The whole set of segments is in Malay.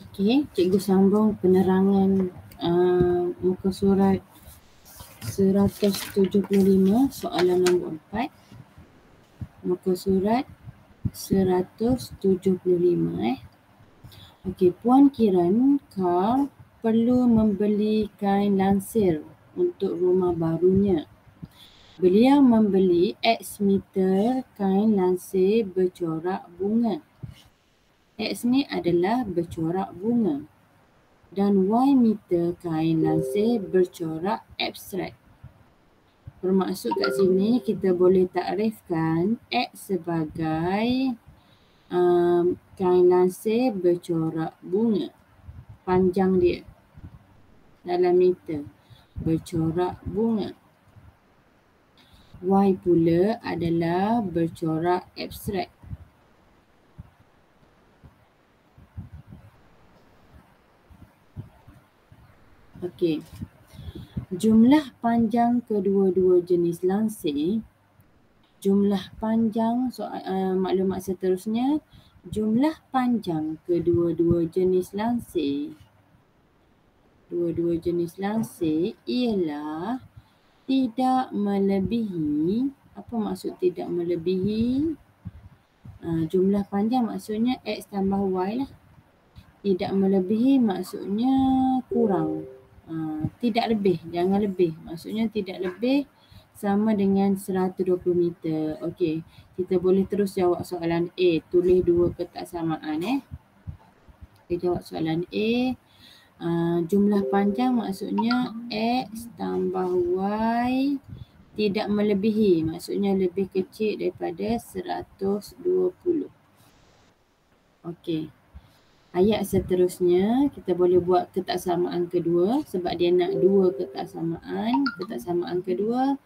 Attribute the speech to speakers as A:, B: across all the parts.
A: Okey, cikgu sambung penerangan muka surat 175 soalan nombor 4. Muka surat 175. Okey, Puan Kiran Carl perlu membeli kain lansir untuk rumah barunya. Beliau membeli X meter kain lansir bercorak bunga. X ni adalah bercorak bunga. Dan Y meter kain lansir bercorak abstrak. Bermaksud kat sini kita boleh takrifkan X sebagai kain lansir bercorak bunga. Panjang dia dalam meter bercorak bunga. Y pula adalah bercorak abstrak. Okey. Jumlah panjang kedua-dua jenis lansir. Jumlah panjang maklumat seterusnya. Jumlah panjang kedua-dua jenis lansir. Dua-dua jenis lansir ialah tidak melebihi. Apa maksud tidak melebihi? Jumlah panjang maksudnya X tambah Y lah. Tidak melebihi maksudnya kurang. Tidak lebih, jangan lebih. Maksudnya tidak lebih sama dengan 120 meter. Okey, kita boleh terus jawab soalan A. Tulis dua petak samaan. Kita jawab soalan A. Jumlah panjang maksudnya X tambah Y tidak melebihi. Maksudnya lebih kecil daripada 120. Okey. Ayat seterusnya kita boleh buat ketak samaan kedua sebab dia nak dua ketak samaan. Ketak samaan kedua,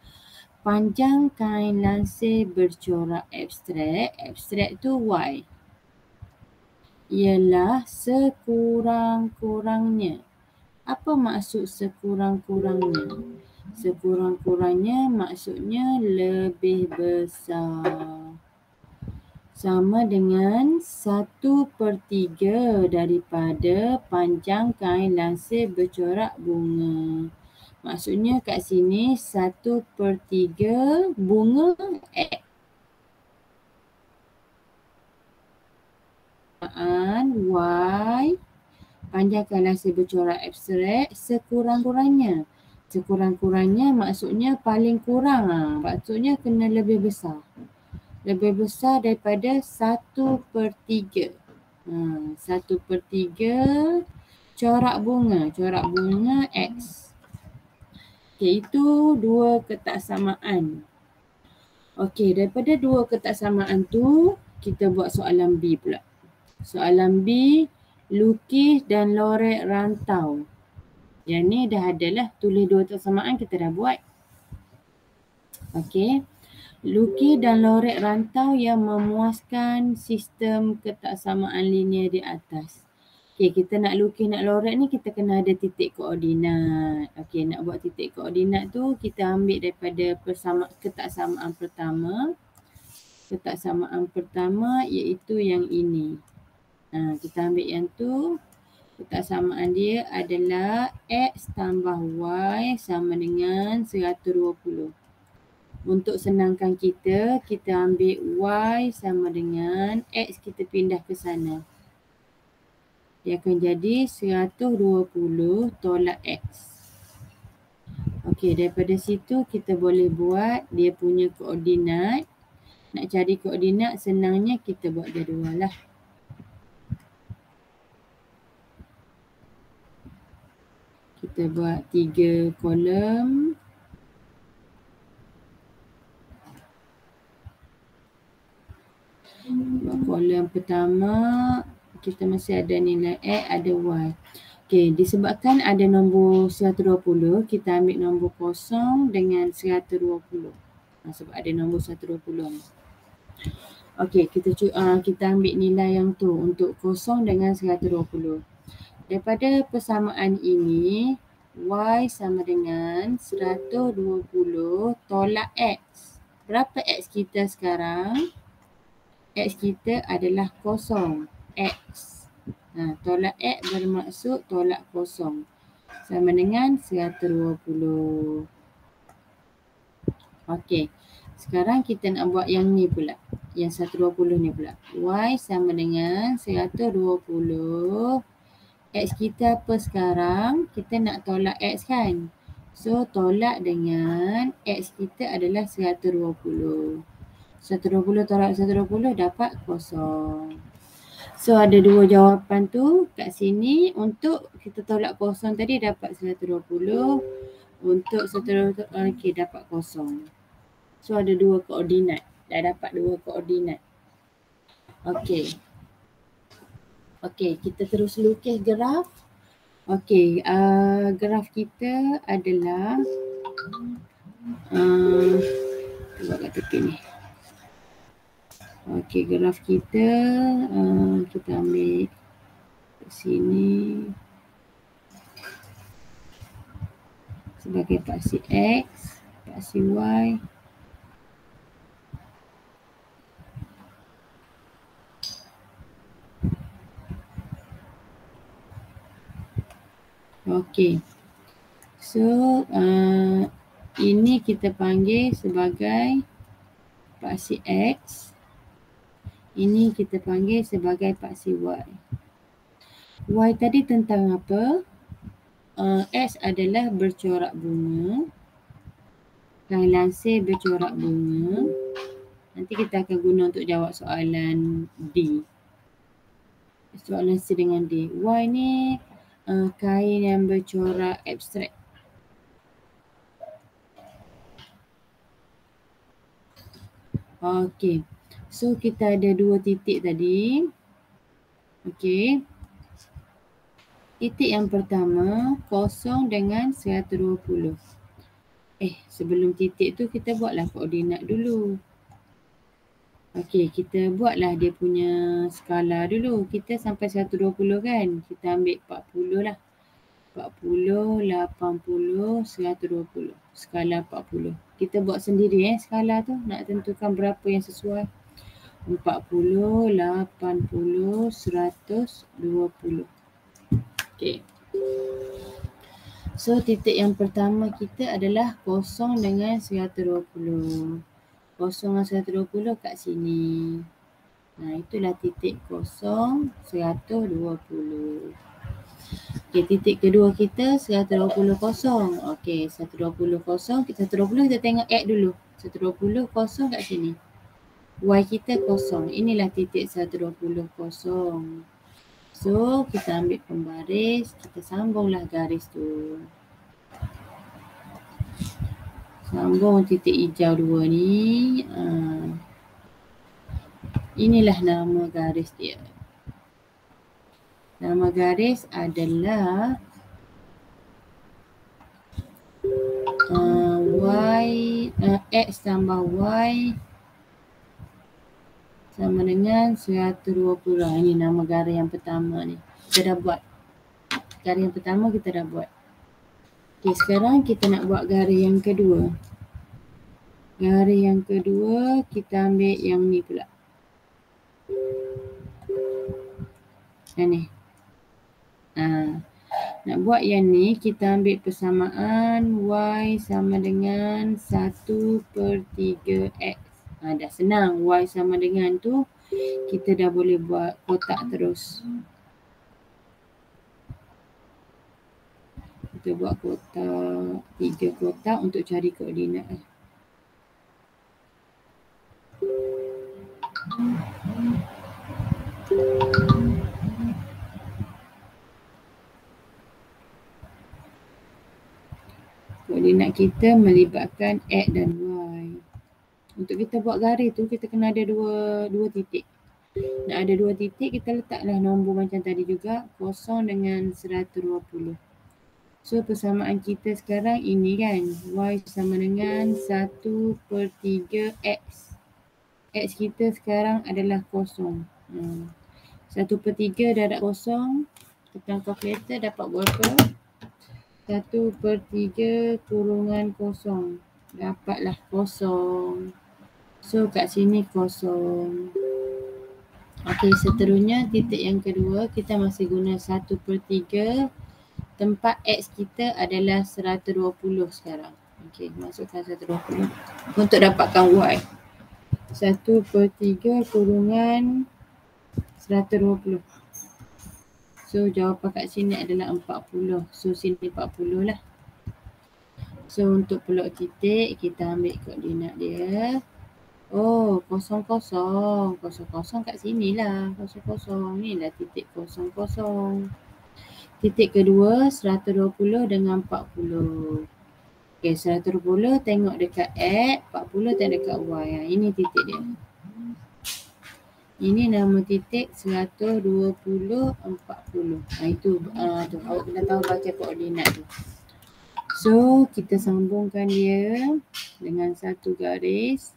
A: panjang kain lansir bercorak abstrak. Abstrak tu Y. Ialah sekurang-kurangnya. Apa maksud sekurang-kurangnya? Sekurang-kurangnya maksudnya lebih besar. Sama dengan 1/3 daripada panjang kain lansir bercorak bunga. Maksudnya kat sini 1/3 bunga X. Y panjang kain lansir bercorak abstrak sekurang-kurangnya. Sekurang-kurangnya maksudnya paling kurang. Maksudnya kena lebih besar. Lebih besar daripada 1/3. 1/3 corak bunga. Corak bunga X. Okey, itu dua ketak samaan. Okey, daripada dua ketak samaan tu, kita buat soalan B pula. Soalan B, lukis dan lorek rantau. Yang ni dah adalah, tulis dua ketak samaan kita dah buat. Okey. Lukis dan lorek rantau yang memuaskan sistem ketaksamaan linear di atas. Okey, kita nak lukis, nak lorek ni kita kena ada titik koordinat. Okey, nak buat titik koordinat tu kita ambil daripada ketaksamaan pertama. Ketaksamaan pertama iaitu yang ini. Kita ambil yang tu. Ketaksamaan dia adalah X tambah Y sama dengan 120. Untuk senangkan kita ambil Y sama dengan X, kita pindah ke sana. Dia akan jadi 120 tolak X. Okey, daripada situ kita boleh buat dia punya koordinat. Nak cari koordinat senangnya kita buat jadual lah. Kita buat 3 kolom. Kolom pertama kita masih ada nilai X, ada Y. Okey, disebabkan ada nombor 120, kita ambil nombor kosong dengan 120. Sebab ada nombor 120 ni. Okey, kita ambil nilai yang tu untuk kosong dengan 120. Daripada persamaan ini, Y sama dengan 120 tolak X. Berapa X kita sekarang? X kita adalah kosong. X. Tolak X bermaksud tolak kosong. Sama dengan 120. Okey. Sekarang kita nak buat yang ni pula. Yang 120 ni pula. Y sama dengan 120. X kita apa sekarang? Kita nak tolak X kan? So, tolak dengan X kita adalah 120. 120 tolak 120 dapat kosong. So, ada dua jawapan tu kat sini. Untuk kita tolak kosong tadi dapat 120. Untuk 120, okey, dapat kosong. So, ada dua koordinat. Dah dapat dua koordinat. Okey. Okey, kita terus lukis graf. Okey, graf kita adalah buat kat tepi ni. Okey, graf kita kita ambil kat sini sebagai paksi X, paksi Y. Okey. So, ini kita panggil sebagai paksi X. Ini kita panggil sebagai paksi Y. Y tadi tentang apa? X adalah bercorak bunga. Lansir bercorak bunga. Nanti kita akan guna untuk jawab soalan D. Soalan C dengan D. Y ni kain yang bercorak abstrak. Okey. So, kita ada dua titik tadi. Okey. Titik yang pertama, kosong dengan 120. Sebelum titik tu kita buatlah koordinat dulu. Okey, kita buatlah dia punya skala dulu. Kita sampai 120 kan? Kita ambil 40 lah. 40, 80, 120. Skala 40. Kita buat sendiri skala tu. Nak tentukan berapa yang sesuai. 40, 80, 120. Okey. So, titik yang pertama kita adalah kosong dengan 120. Kosong dengan 120 kat sini. Itulah titik kosong 120. Okey, titik kedua kita 120 kosong. Okey, 120 kosong. 120 kita tengok X dulu. 120 kosong kat sini. Y kita kosong. Inilah titik 120 kosong. So, kita ambil pembaris. Kita sambunglah garis tu. Sambung titik hijau dua ni. Inilah nama garis dia. Nama garis adalah X tambah Y sama dengan 120. Ini nama garis yang pertama ni. Kita dah buat. Garis yang pertama kita dah buat. Okey, sekarang kita nak buat garis yang kedua. Garis yang kedua kita ambil yang ni pula. Yang ni. Nak buat yang ni kita ambil persamaan Y sama dengan 1/3X. Dah senang. Y sama dengan tu kita dah boleh buat kotak terus. Kita buat kotak, 3 kotak untuk cari koordinat. Koordinat kita melibatkan X dan Y. Untuk kita buat garis tu kita kena ada dua titik. Nak ada dua titik kita letaklah nombor macam tadi juga, kosong dengan 120. So, persamaan kita sekarang ini kan, Y sama dengan 1/3X. X kita sekarang adalah kosong. 1/3 dah ada kosong. Tekan kalkulator dapat berapa? 1/3 kurungan kosong. Dapatlah kosong. So, kat sini kosong. Okey, seterusnya titik yang kedua kita masih guna 1/3. Tempat X kita adalah 120 sekarang. Okey, masukkan 120 untuk dapatkan Y. 1/3 kurungan 120. So jawapan kat sini adalah 40. So sini 40 lah. So untuk peluk titik kita ambil koordinat dia. Oh, 00. 00 kat sini lah. 00. Ni lah titik 00. Titik kedua 120 dengan 40. Okey, 120 tengok dekat X, 40 tengok dekat Y. Ini titik dia. Ini nama titik 120, 40. Itu tu awak kena tahu baca koordinat tu. So, kita sambungkan dia dengan satu garis.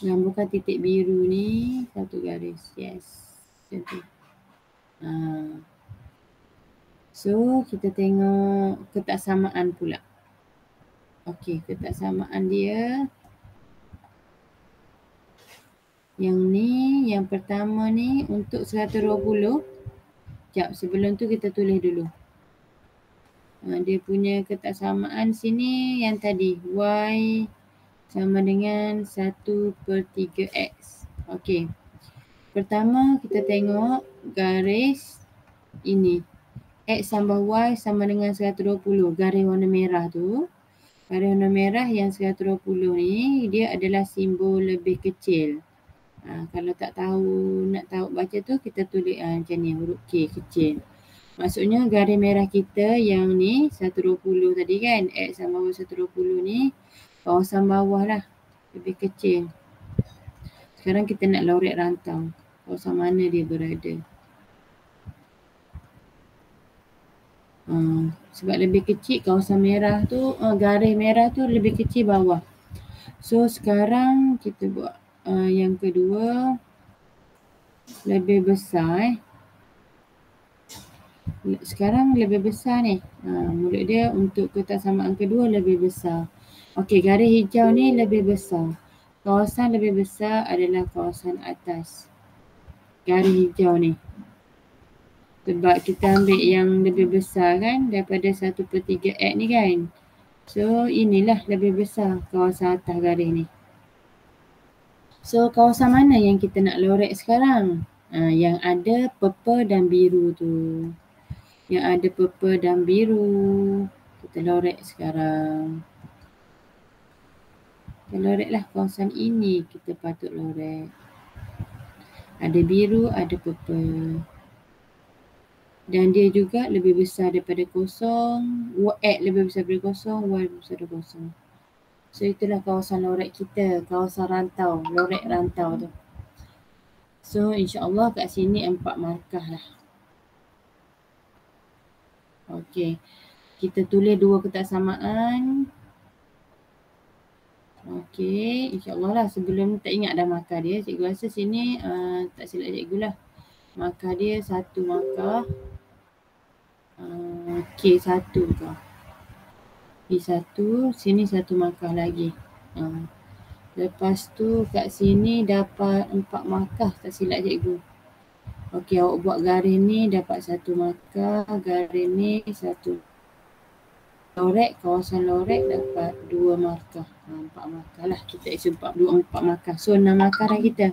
A: Sambungkan titik biru ni satu garis. Yes. Macam tu. So, kita tengok ketaksamaan pula. Okey, ketaksamaan dia. Yang ni, yang pertama ni untuk 120. Sekejap, sebelum tu kita tulis dulu. Dia punya ketaksamaan sini yang tadi. Y sama dengan 1/3X. Okey. Pertama kita tengok garis ini. X tambah Y sama dengan 120. Garis warna merah tu. Garis warna merah yang 120 ni dia adalah simbol lebih kecil. Kalau tak tahu, nak tahu baca tu kita tulis macam ni, huruf K kecil. Maksudnya garis merah kita yang ni 120 tadi kan. X sama Y 120 ni kawasan bawah lah. Lebih kecil. Sekarang kita nak lorek rantau. Kawasan mana dia berada. Sebab lebih kecil kawasan merah tu, garis merah tu lebih kecil bawah. So sekarang kita buat yang kedua lebih besar. Sekarang lebih besar ni. Mulut dia untuk ketaksamaan kedua lebih besar. Okey, garis hijau ni lebih besar. Kawasan lebih besar adalah kawasan atas. Garis hijau ni. Sebab kita ambil yang lebih besar kan daripada 1/3X ni kan. So inilah lebih besar kawasan atas garis ni. So kawasan mana yang kita nak lorek sekarang? Yang ada purple dan biru tu. Yang ada purple dan biru. Kita lorek sekarang. Kita lorek lah kawasan ini kita patut lorek. Ada biru, ada purple. Dan dia juga lebih besar daripada kosong. X lebih besar daripada kosong, Y lebih besar daripada kosong. So itulah kawasan lorek kita, kawasan rantau, lorek rantau tu. So insyaAllah kat sini 4 markah lah. Okey, kita tulis 2 ketaksamaan. Okey, insyaAllah lah sebelum tak ingat dah markah dia. Cikgu rasa sini tak silap cikgu lah. Markah dia 1 markah. K1 kah. K1, sini 1 markah lagi. Lepas tu kat sini dapat 4 markah tak silap cikgu. Okey, awak buat garis ni dapat 1 markah, garis ni 1. Lorek, kawasan lorek dapat 2 markah. 4 markah lah. Kita isi 4 markah. So 6 markah dah kita.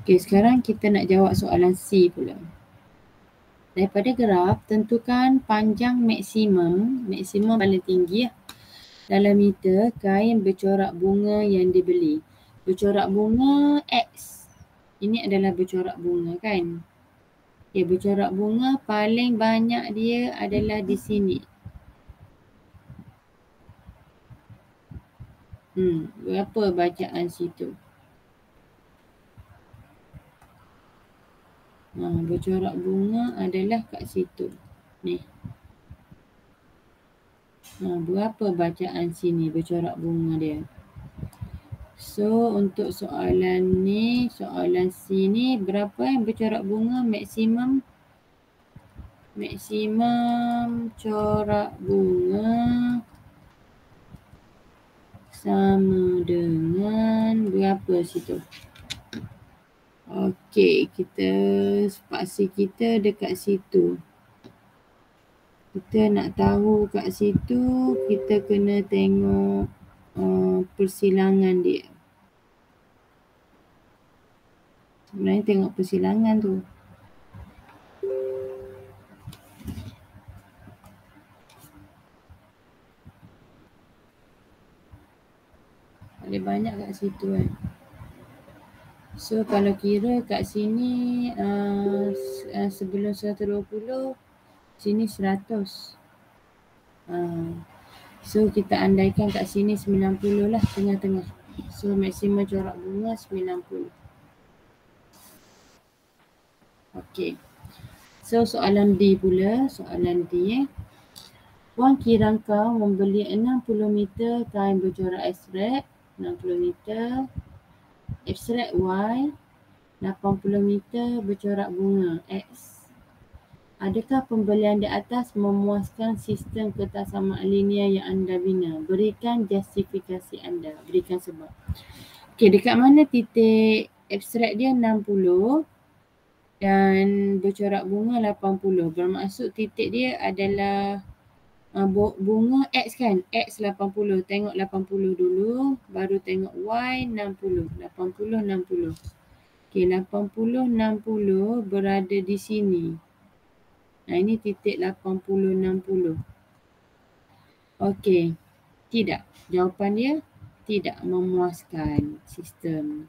A: Okey, sekarang kita nak jawab soalan C pula. Daripada graf, tentukan panjang maksimum paling tinggi lah. Dalam meter kain bercorak bunga yang dibeli. Bercorak bunga X. Ini adalah bercorak bunga kan. Okay, bercorak bunga paling banyak dia adalah di sini. Berapa bacaan situ? Bercorak bunga adalah kat situ. Ni. Berapa bacaan sini bercorak bunga dia? So untuk soalan ni, soalan C ni berapa yang bercorak bunga maksimum? Maksimum corak bunga sama dengan berapa situ? Okey, kita spasi kita dekat situ. Kita nak tahu kat situ, kita kena tengok persilangan dia. Sebenarnya tengok persilangan tu. Paling banyak kat situ kan. So kalau kira kat sini sebelum 120, sini 100. So kita andaikan kat sini 90 lah tengah-tengah. So maksimum corak bunga 90. Okey. So soalan D pula, soalan D. Wang Kirangkau membeli 60 meter kain bercorak abstrak, 60 meter abstrak Y, 80 meter bercorak bunga X. Adakah pembelian di atas memuaskan sistem ketaksamaan linear yang anda bina? Berikan justifikasi anda, berikan sebab. Okey, dekat mana titik abstrak dia 60 dan bercorak bunga 80. Bermaksud titik dia adalah bunga X kan, X 80. Tengok 80 dulu, baru tengok Y 60. 80, 60. Okey, 80, 60 berada di sini. Nah, ini titik 80, 60. Okey, tidak. Jawapan dia tidak memuaskan sistem.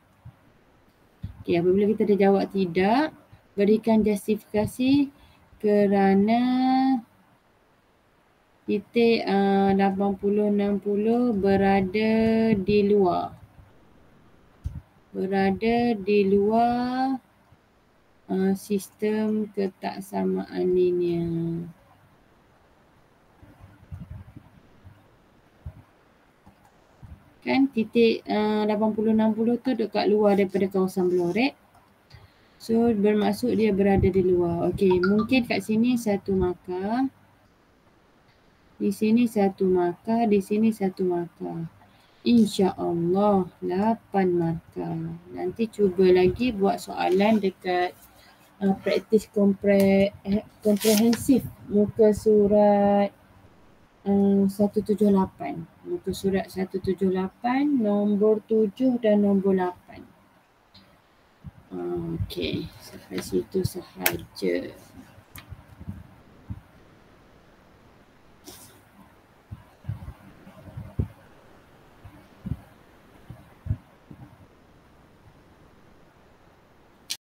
A: Okey, apabila kita dah jawab tidak, berikan justifikasi kerana titik 80-60 berada di luar. Berada di luar sistem ketaksamaan linear. Kan titik 80-60 tu dekat luar daripada kawasan Blorek. So bermaksud dia berada di luar. Okey, mungkin kat sini satu markah. Di sini satu markah, di sini satu markah. InsyaAllah 8 markah. Nanti cuba lagi buat soalan dekat praktis komprehensif muka surat 178. Muka surat 178, nombor 7 dan nombor 8. Okey, sampai situ sahaja.